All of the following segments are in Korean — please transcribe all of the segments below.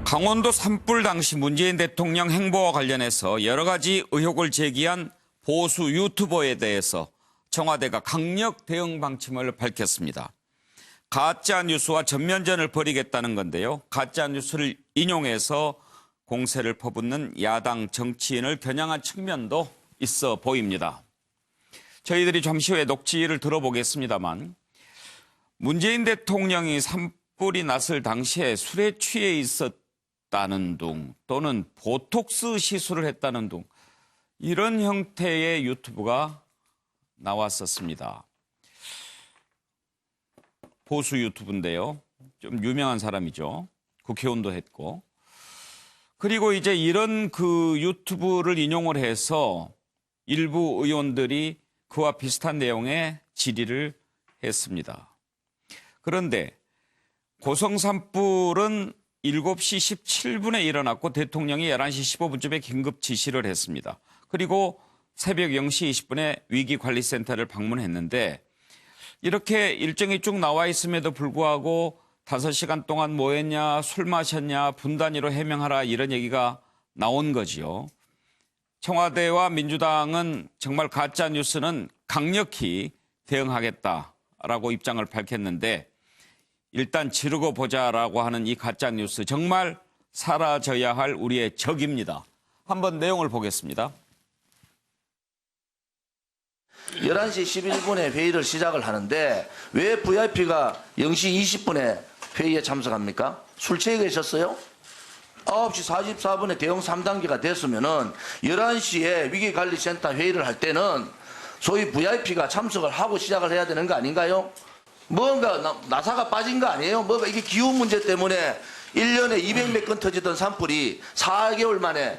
강원도 산불 당시 문재인 대통령 행보와 관련해서 여러 가지 의혹을 제기한 보수 유튜버에 대해서 청와대가 강력 대응 방침을 밝혔습니다. 가짜 뉴스와 전면전을 벌이겠다는 건데요. 가짜 뉴스를 인용해서 공세를 퍼붓는 야당 정치인을 겨냥한 측면도 있어 보입니다. 저희들이 잠시 후에 녹취를 들어보겠습니다만 문재인 대통령이 산불이 났을 당시에 술에 취해 있었다는 둥 또는 보톡스 시술을 했다는 둥 이런 형태의 유튜브가 나왔었습니다. 보수 유튜브인데요. 좀 유명한 사람이죠. 국회의원도 했고. 그리고 이제 이런 그 유튜브를 인용을 해서 일부 의원들이 그와 비슷한 내용의 질의를 했습니다. 그런데 고성 산불은 7시 17분에 일어났고 대통령이 11시 15분쯤에 긴급 지시를 했습니다. 그리고 새벽 0시 20분에 위기관리센터를 방문했는데 이렇게 일정이 쭉 나와 있음에도 불구하고 5시간 동안 뭐 했냐, 술 마셨냐, 분 단위로 해명하라 이런 얘기가 나온 거지요. 청와대와 민주당은 정말 가짜 뉴스는 강력히 대응하겠다라고 입장을 밝혔는데 일단 지르고 보자라고 하는 이 가짜 뉴스 정말 사라져야 할 우리의 적입니다. 한번 내용을 보겠습니다. 11시 11분에 회의를 시작을 하는데 왜 VIP가 0시 20분에 회의에 참석합니까? 술 취해 계셨어요? 9시 44분에 대응 3단계가 됐으면은 11시에 위기관리센터 회의를 할 때는 소위 VIP가 참석을 하고 시작을 해야 되는 거 아닌가요? 뭔가 나사가 빠진 거 아니에요? 뭔가 이게 기후 문제 때문에 1년에 200몇 건 터지던 산불이 4개월 만에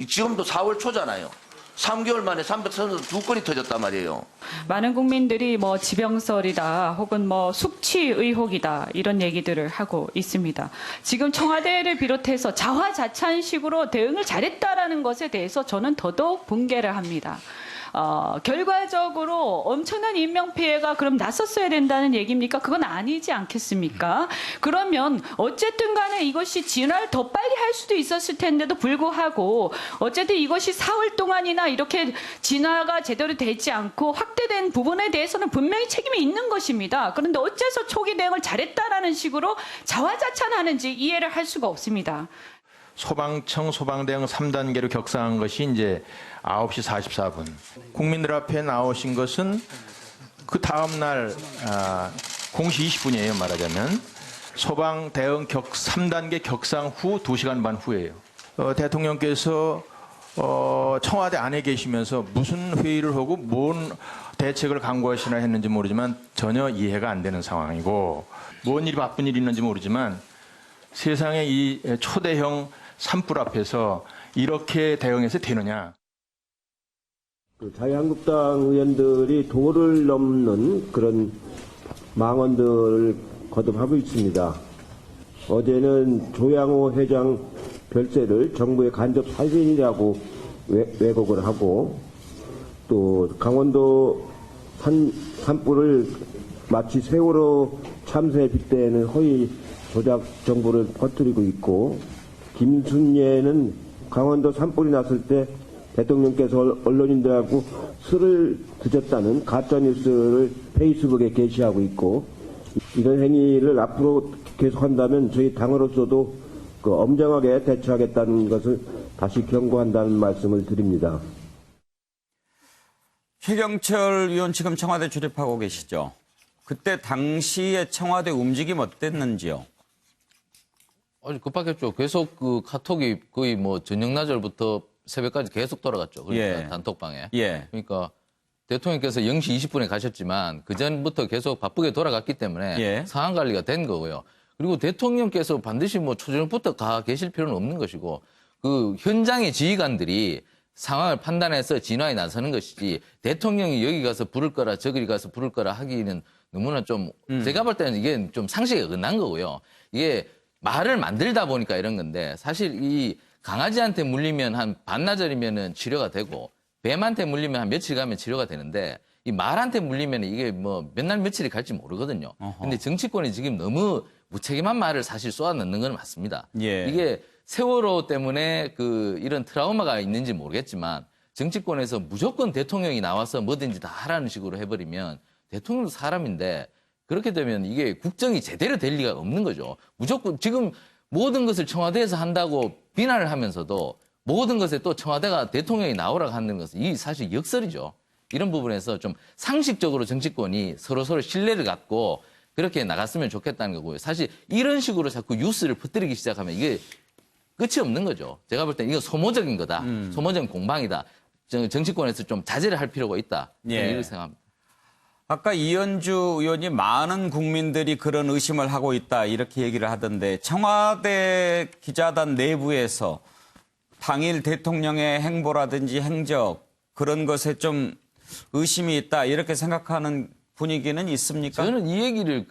지금도 4월 초잖아요. 3개월 만에 332건이 터졌단 말이에요. 많은 국민들이 뭐 지병설이다 혹은 뭐 숙취 의혹이다 이런 얘기들을 하고 있습니다. 지금 청와대를 비롯해서 자화자찬식으로 대응을 잘했다라는 것에 대해서 저는 더더욱 붕괴를 합니다. 결과적으로 엄청난 인명피해가 그럼 났었어야 된다는 얘기입니까? 그건 아니지 않겠습니까? 그러면 어쨌든 간에 이것이 진화를 더 빨리 할 수도 있었을 텐데도 불구하고 어쨌든 이것이 4월 동안이나 이렇게 진화가 제대로 되지 않고 확대된 부분에 대해서는 분명히 책임이 있는 것입니다. 그런데 어째서 초기 대응을 잘했다라는 식으로 자화자찬하는지 이해를 할 수가 없습니다. 소방청 소방대응 3단계로 격상한 것이 이제 9시 44분. 국민들 앞에 나오신 것은 그 다음날 0시 20분이에요, 말하자면. 소방대응 3단계 격상 후 2시간 반 후예요. 대통령께서 청와대 안에 계시면서 무슨 회의를 하고 뭔 대책을 강구하시나 했는지 모르지만 전혀 이해가 안 되는 상황이고 뭔 일이 바쁜 일이 있는지 모르지만 세상에 이 초대형 산불 앞에서 이렇게 대응해서 되느냐. 자유한국당 의원들이 도를 넘는 그런 망언들을 거듭하고 있습니다. 어제는 조양호 회장 별세를 정부의 간접 사진이라고 왜곡을 하고 또 강원도 산불을 마치 세월호 참사에 빗대는 허위 조작 정보를 퍼뜨리고 있고 김순예는 강원도 산불이 났을 때 대통령께서 언론인들하고 술을 드셨다는 가짜뉴스를 페이스북에 게시하고 있고 이런 행위를 앞으로 계속한다면 저희 당으로서도 엄정하게 대처하겠다는 것을 다시 경고한다는 말씀을 드립니다. 최경철 의원 지금 청와대 출입하고 계시죠? 그때 당시에 청와대 움직임 어땠는지요? 아주 급박했죠. 계속 그 카톡이 거의 뭐 저녁나절부터 새벽까지 계속 돌아갔죠. 그러니까 예. 단톡방에. 예. 그러니까 대통령께서 0시 20분에 가셨지만 그 전부터 계속 바쁘게 돌아갔기 때문에 예. 상황 관리가 된 거고요. 그리고 대통령께서 반드시 뭐 초저녁부터 가 계실 필요는 없는 것이고 그 현장의 지휘관들이 상황을 판단해서 진화에 나서는 것이지 대통령이 여기 가서 부를 거라 저기 가서 부를 거라 하기는 너무나 좀 제가 볼 때는 이게 좀 상식에 어긋난 거고요. 이게 말을 만들다 보니까 이런 건데 사실 이 강아지한테 물리면 한 반나절이면은 치료가 되고 뱀한테 물리면 한 며칠 가면 치료가 되는데 이 말한테 물리면 이게 뭐 몇 날 며칠이 갈지 모르거든요. 근데 정치권이 지금 너무 무책임한 말을 사실 쏘아 넣는 건 맞습니다. 예. 이게 세월호 때문에 이런 트라우마가 있는지 모르겠지만 정치권에서 무조건 대통령이 나와서 뭐든지 다 하라는 식으로 해버리면 대통령도 사람인데 그렇게 되면 이게 국정이 제대로 될 리가 없는 거죠. 무조건 지금 모든 것을 청와대에서 한다고 비난을 하면서도 모든 것에 또 청와대가 대통령이 나오라고 하는 것은 이 사실 역설이죠. 이런 부분에서 좀 상식적으로 정치권이 서로 신뢰를 갖고 그렇게 나갔으면 좋겠다는 거고요. 사실 이런 식으로 자꾸 뉴스를 퍼뜨리기 시작하면 이게 끝이 없는 거죠. 제가 볼 때는 이거 소모적인 거다. 소모적인 공방이다. 정치권에서 좀 자제를 할 필요가 있다. 예. 이렇게 생각합니다. 아까 이현주 의원이 많은 국민들이 그런 의심을 하고 있다 이렇게 얘기를 하던데 청와대 기자단 내부에서 당일 대통령의 행보라든지 행적 그런 것에 좀 의심이 있다 이렇게 생각하는 분위기는 있습니까? 저는 이 얘기를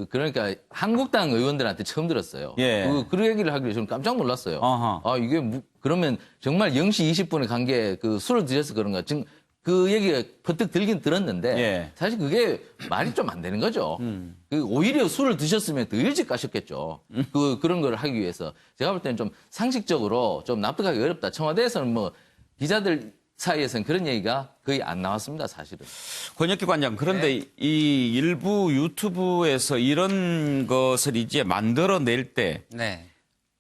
그러니까 한국당 의원들한테 처음 들었어요. 예. 그 얘기를 하길래 저는 깜짝 놀랐어요. 어허. 아, 이게 그러면 정말 0시 20분에 간 게 술을 드셔서 그런가. 지금 그 얘기가 퍼뜩 들긴 들었는데 예. 사실 그게 말이 좀 안 되는 거죠. 오히려 술을 드셨으면 더 일찍 가셨겠죠. 그런 걸 하기 위해서. 제가 볼 때는 좀 상식적으로 좀 납득하기 어렵다. 청와대에서는 뭐 기자들 사이에서는 그런 얘기가 거의 안 나왔습니다, 사실은. 권혁기 관장, 그런데 이 일부 유튜브에서 이런 것을 이제 만들어낼 때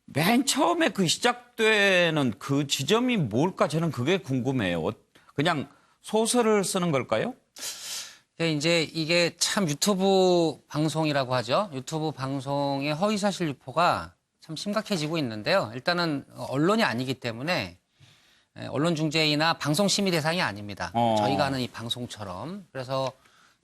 맨 처음에 그 시작되는 그 지점이 뭘까 저는 그게 궁금해요. 그냥 소설을 쓰는 걸까요? 이제 이게 참 유튜브 방송이라고 하죠. 유튜브 방송의 허위사실 유포가 참 심각해지고 있는데요. 일단은 언론이 아니기 때문에 언론중재위나 방송심의 대상이 아닙니다. 저희가 하는 이 방송처럼. 그래서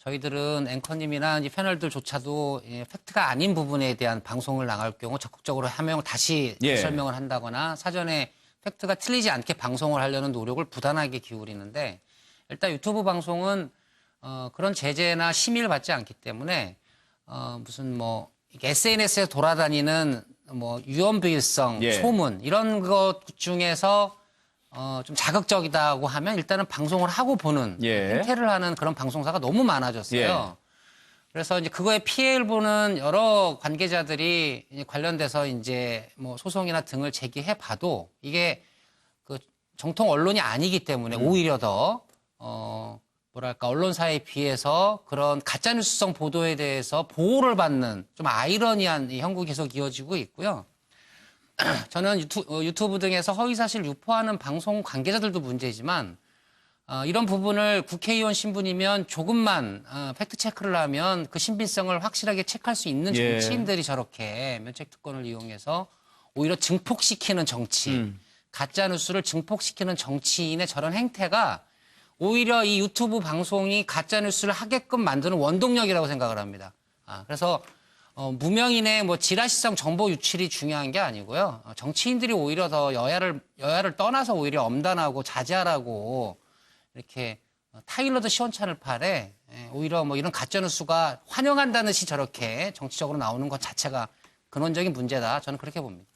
저희들은 앵커님이나 이제 패널들조차도 팩트가 아닌 부분에 대한 방송을 나갈 경우 적극적으로 해명을 다시 설명을 한다거나 사전에 팩트가 틀리지 않게 방송을 하려는 노력을 부단하게 기울이는데 일단 유튜브 방송은 그런 제재나 심의를 받지 않기 때문에 무슨 뭐 SNS에 돌아다니는 뭐 유언비일성, 소문 이런 것 중에서 좀 자극적이다고 하면 일단은 방송을 하고 보는 행태를 하는 그런 방송사가 너무 많아졌어요. 그래서 이제 그거에 피해를 보는 여러 관계자들이 이제 관련돼서 이제 뭐 소송이나 등을 제기해 봐도 이게 그 정통 언론이 아니기 때문에 오히려 더 뭐랄까 언론사에 비해서 그런 가짜뉴스성 보도에 대해서 보호를 받는 좀 아이러니한 이 형국이 계속 이어지고 있고요. 저는 유튜브 등에서 허위사실 유포하는 방송 관계자들도 문제지만 이런 부분을 국회의원 신분이면 조금만 팩트체크를 하면 그 신빙성을 확실하게 체크할 수 있는 정치인들이 저렇게 면책특권을 이용해서 오히려 증폭시키는 정치, 가짜뉴스를 증폭시키는 정치인의 저런 행태가 오히려 이 유튜브 방송이 가짜뉴스를 하게끔 만드는 원동력이라고 생각을 합니다. 그래서 무명인의 뭐 지라시성 정보 유출이 중요한 게 아니고요. 정치인들이 오히려 더 여야를 떠나서 오히려 엄단하고 자제하라고 이렇게 타일러드 시원찮을 팔에 오히려 뭐 이런 가짜뉴스가 환영한다는 시 저렇게 정치적으로 나오는 것 자체가 근원적인 문제다. 저는 그렇게 봅니다.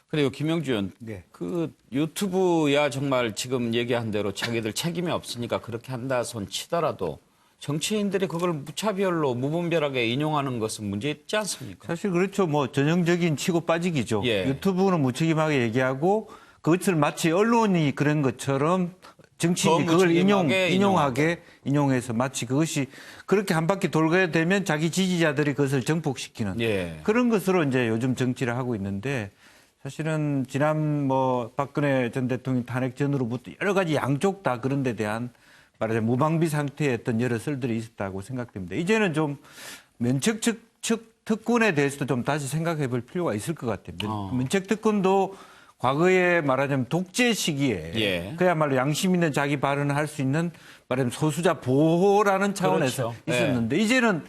그리고 김영주 의원, 그 유튜브야 정말 지금 얘기한 대로 자기들 책임이 없으니까 그렇게 한다 손 치더라도 정치인들이 그걸 무차별로 무분별하게 인용하는 것은 문제 있지 않습니까? 사실 그렇죠. 뭐 전형적인 치고 빠지기죠. 유튜브는 무책임하게 얘기하고 그것을 마치 언론이 그런 것처럼 정치인이 그걸 인용해서 마치 그것이 그렇게 한 바퀴 돌게 되면 자기 지지자들이 그것을 정복시키는 그런 것으로 이제 요즘 정치를 하고 있는데 사실은 지난 뭐 박근혜 전 대통령 탄핵 전으로부터 여러 가지 양쪽 다 그런 데 대한 말하자면 무방비 상태의 어떤 여러 설들이 있었다고 생각됩니다. 이제는 좀 면책 특권에 대해서도 좀 다시 생각해 볼 필요가 있을 것 같아요. 면책 특권도 과거에 말하자면 독재 시기에 그야말로 양심 있는 자기 발언을 할 수 있는 말하자면 소수자 보호라는 차원에서 있었는데 이제는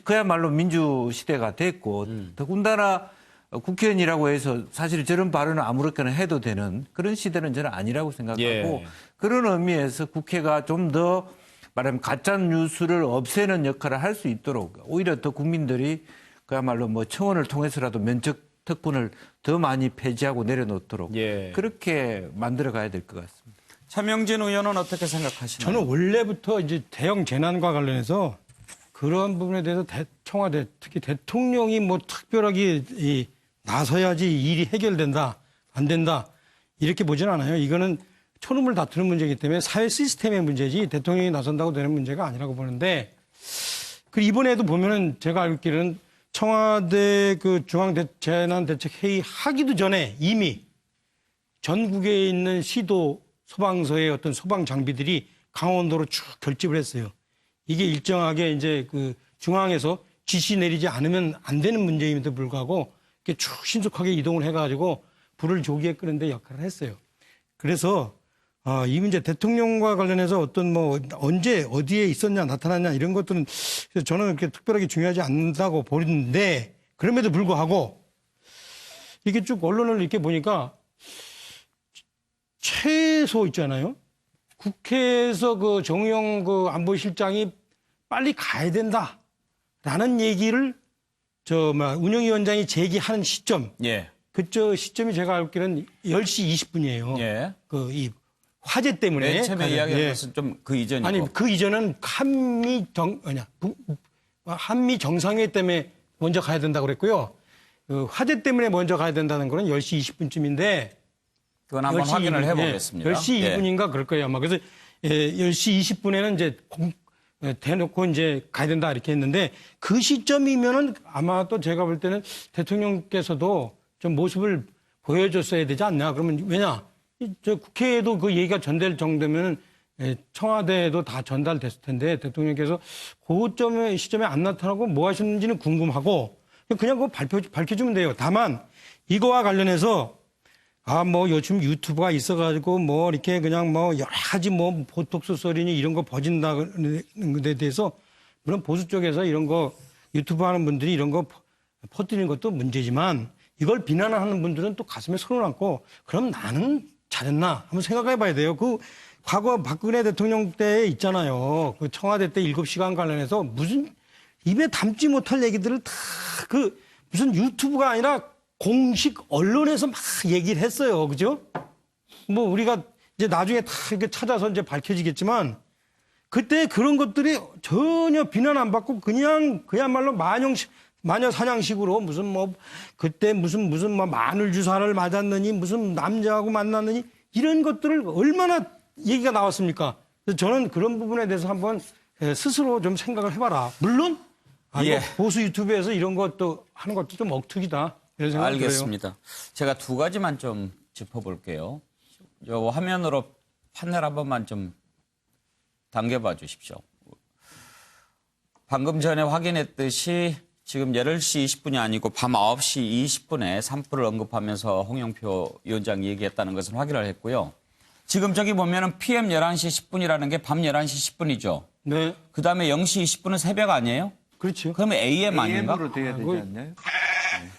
그야말로 민주 시대가 됐고 더군다나 국회의원이라고 해서 사실 저런 발언을 아무렇게나 해도 되는 그런 시대는 저는 아니라고 생각하고 그런 의미에서 국회가 좀 더 말하면 가짜 뉴스를 없애는 역할을 할 수 있도록 오히려 더 국민들이 그야말로 뭐 청원을 통해서라도 면책 특권을 더 많이 폐지하고 내려놓도록 그렇게 만들어 가야 될 것 같습니다. 차명진 의원은 어떻게 생각하시나요? 저는 원래부터 이제 대형 재난과 관련해서 그런 부분에 대해서 청와대 특히 대통령이 뭐 특별하게 나서야지 일이 해결된다 안 된다 이렇게 보진 않아요. 이거는 초름을 다투는 문제이기 때문에 사회 시스템의 문제지 대통령이 나선다고 되는 문제가 아니라고 보는데 그 이번에도 보면은 제가 알기로는 청와대 그 중앙재난대책회의 하기도 전에 이미 전국에 있는 시도 소방서의 어떤 소방 장비들이 강원도로 쭉 결집을 했어요. 이게 일정하게 이제 그 중앙에서 지시 내리지 않으면 안 되는 문제임에도 불구하고 이렇게 쭉 신속하게 이동을 해가지고 불을 조기에 끄는데 역할을 했어요. 그래서 이 문제 대통령과 관련해서 어떤 뭐 언제 어디에 있었냐 나타났냐 이런 것들은 저는 그렇게 특별하게 중요하지 않다고 보는데 그럼에도 불구하고 이게 쭉 언론을 이렇게 보니까 최소 있잖아요. 국회에서 그 정의용 그 안보실장이 빨리 가야 된다라는 얘기를 운영위원장이 제기하는 시점. 예. 그저 시점이 제가 알기로는 10시 20분이에요. 예. 이 화재 때문에. 맨 처음에 이야기한 것은 좀 그 이전이고. 아니, 그 이전은 한미 정상회의 때문에 먼저 가야 된다고 그랬고요. 그 화재 때문에 먼저 가야 된다는 거는 10시 20분쯤인데. 그건 한번 확인을 해보겠습니다. 10시 2분인가 그럴 거예요, 아마. 그래서 10시 20분에는 이제 대놓고 이제 가야 된다 이렇게 했는데 그 시점이면은 아마 또 제가 볼 때는 대통령께서도 좀 모습을 보여줬어야 되지 않냐. 그러면 왜냐? 저 국회에도 그 얘기가 전달 정도면은 청와대에도 다 전달됐을 텐데 대통령께서 그 시점에 안 나타나고 뭐 하셨는지는 궁금하고 그냥 그거 밝혀주면 돼요. 다만 이거와 관련해서 뭐 요즘 유튜브가 있어가지고 뭐 이렇게 그냥 뭐 여러 가지 뭐 보톡스 소리니 이런 거 버진다는 것에 대해서 물론 보수 쪽에서 이런 거 유튜브 하는 분들이 이런 거 퍼뜨리는 것도 문제지만 이걸 비난하는 분들은 또 가슴에 손을 얹고 그럼 나는 잘했나 한번 생각해 봐야 돼요. 그 과거 박근혜 대통령 때 있잖아요. 그 청와대 때 7시간 관련해서 무슨 입에 담지 못할 얘기들을 다 그 무슨 유튜브가 아니라 공식 언론에서 막 얘기를 했어요. 그죠? 뭐 우리가 이제 나중에 다 이렇게 찾아서 이제 밝혀지겠지만 그때 그런 것들이 전혀 비난 안 받고 그냥 그야말로 마녀 사냥식으로 무슨 뭐 그때 무슨 뭐 마늘 주사를 맞았느니 무슨 남자하고 만났느니 이런 것들을 얼마나 얘기가 나왔습니까? 그래서 저는 그런 부분에 대해서 한번 스스로 좀 생각을 해봐라. 물론 예. 보수 유튜브에서 이런 것도 하는 것도 좀 억투기다. 이런 생각이 알겠습니다. 제가 두 가지만 좀 짚어볼게요. 요 화면으로 판넬 한 번만 좀 당겨봐 주십시오. 방금 전에 확인했듯이 지금 8시 20분이 아니고 밤 9시 20분에 산불을 언급하면서 홍영표 위원장이 얘기했다는 것을 확인을 했고요. 지금 저기 보면은 PM 11시 10분이라는 게 밤 11시 10분이죠. 네. 그 다음에 0시 20분은 새벽 아니에요? 그렇죠. 그러면 AM 아닌가? AM으로 돼야 되지 않나요?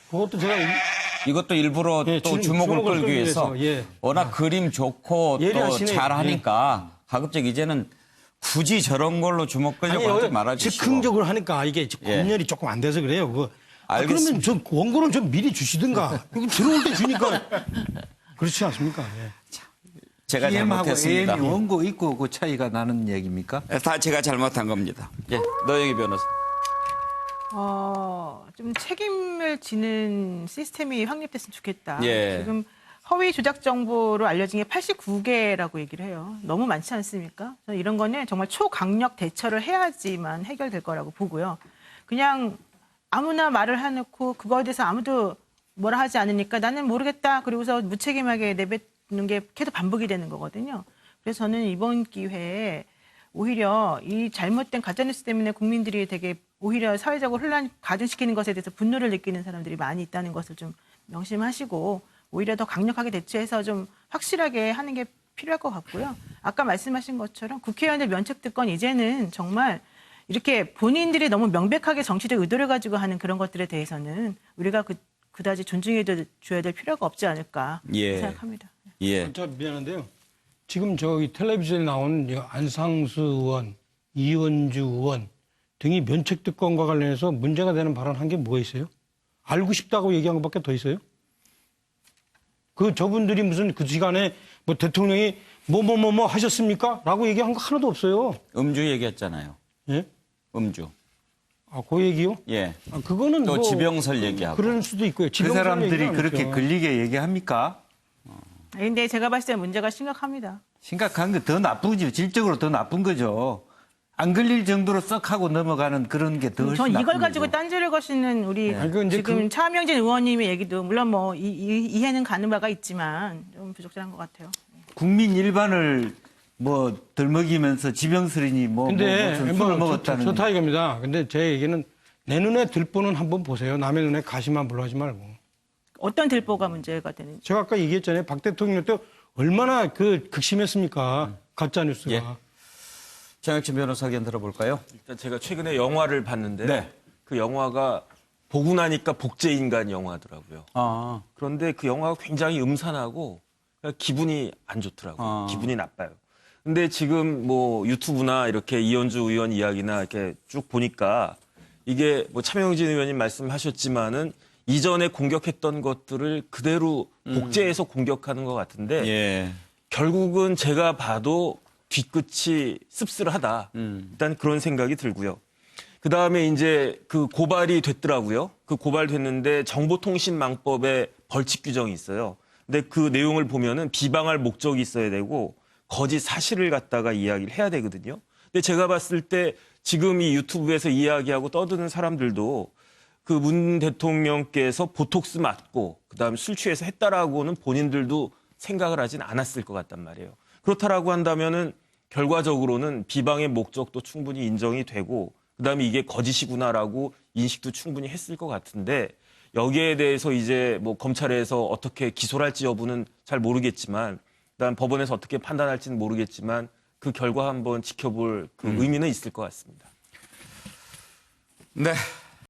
그것도 제가 이것도 일부러 예, 또 주목을 끌기 위해서 예. 워낙 그림 좋고 또 예리하시네. 잘하니까 가급적 이제는 굳이 저런 걸로 주목 끌려고 하지 말아주시고. 즉흥적으로 하니까 이게 검열이 조금 안 돼서 그래요. 그거. 그러면 저 원고는 좀 미리 주시든가. 이거 들어올 때 주니까 그렇지 않습니까? 예. 제가 PM하고 잘못했습니다. AM이 원고 있고 그 차이가 나는 얘기입니까? 다 제가 잘못한 겁니다. 예, 노영희 변호사. 좀 책임을 지는 시스템이 확립됐으면 좋겠다. 예. 지금 허위 조작 정보로 알려진 게 89개라고 얘기를 해요. 너무 많지 않습니까? 저는 이런 거는 정말 초강력 대처를 해야지만 해결될 거라고 보고요. 그냥 아무나 말을 해놓고 그거에 대해서 아무도 뭐라 하지 않으니까 나는 모르겠다. 그리고서 무책임하게 내뱉는 게 계속 반복이 되는 거거든요. 그래서 저는 이번 기회에 오히려 이 잘못된 가짜뉴스 때문에 국민들이 되게 오히려 사회적으로 혼란 가중시키는 것에 대해서 분노를 느끼는 사람들이 많이 있다는 것을 좀 명심하시고 오히려 더 강력하게 대처해서 좀 확실하게 하는 게 필요할 것 같고요. 아까 말씀하신 것처럼 국회의원들 면책특권 이제는 정말 이렇게 본인들이 너무 명백하게 정치적 의도를 가지고 하는 그런 것들에 대해서는 우리가 그다지 존중해 줘야 될 필요가 없지 않을까 생각합니다. 예. 저 미안한데요. 지금 저기 텔레비전에 나온 안상수 의원, 이원주 의원 등이 면책특권과 관련해서 문제가 되는 발언한 게 뭐가 있어요? 알고 싶다고 얘기한 것밖에 더 있어요? 저분들이 무슨 그 시간에 뭐 대통령이 하셨습니까? 라고 얘기한 거 하나도 없어요. 음주 얘기했잖아요. 예? 음주. 아, 그 얘기요? 예. 아, 그거는 또 뭐 지병설 얘기하고. 그럴 수도 있고요. 그 지병설 사람들이 얘기는 그렇게 아니죠. 걸리게 얘기합니까? 근데 제가 봤을 때 문제가 심각합니다. 심각한 게 더 나쁘죠. 질적으로 더 나쁜 거죠. 안 걸릴 정도로 썩 하고 넘어가는 그런 게 더 훨씬 전 이걸 나쁜 가지고 거죠. 딴지를 거시는 우리 아니, 그 이제 지금 차명진 의원님의 얘기도 물론 뭐 이해는 가는 바가 있지만 좀 부적절한 것 같아요. 국민 일반을 뭐 덜먹이면서 지병설이니 근데 술을 먹었다는. 좋다 이겁니다. 근데 제 얘기는 내 눈에 들보는 한번 보세요. 남의 눈에 가시만 불러하지 말고. 어떤 들보가 문제가 되는지. 제가 아까 얘기했잖아요. 박 대통령 때 얼마나 그 극심했습니까? 가짜 뉴스가. 예. 장혁진 변호사 의견 들어볼까요? 일단 제가 최근에 영화를 봤는데 네. 그 영화가 보고 나니까 복제인간 영화더라고요. 아, 그런데 그 영화가 굉장히 음산하고 기분이 안 좋더라고요. 아. 기분이 나빠요. 근데 지금 뭐 유튜브나 이렇게 이현주 의원 이야기나 이렇게 쭉 보니까 이게 뭐 차명진 의원님 말씀하셨지만은 이전에 공격했던 것들을 그대로 복제해서 공격하는 것 같은데 예. 결국은 제가 봐도 뒤끝이 씁쓸하다. 일단 그런 생각이 들고요. 그 다음에 이제 그 고발이 됐더라고요. 그 고발됐는데 정보통신망법에 벌칙 규정이 있어요. 근데 그 내용을 보면은 비방할 목적이 있어야 되고 거짓 사실을 갖다가 이야기를 해야 되거든요. 근데 제가 봤을 때 지금 이 유튜브에서 이야기하고 떠드는 사람들도 그 문 대통령께서 보톡스 맞고 그다음에 술 취해서 했다라고는 본인들도 생각을 하진 않았을 것 같단 말이에요. 그렇다라고 한다면은 결과적으로는 비방의 목적도 충분히 인정이 되고 그다음에 이게 거짓이구나라고 인식도 충분히 했을 것 같은데 여기에 대해서 이제 뭐 검찰에서 어떻게 기소를 할지 여부는 잘 모르겠지만 그다음 법원에서 어떻게 판단할지는 모르겠지만 그 결과 한번 지켜볼 그 의미는 있을 것 같습니다. 네.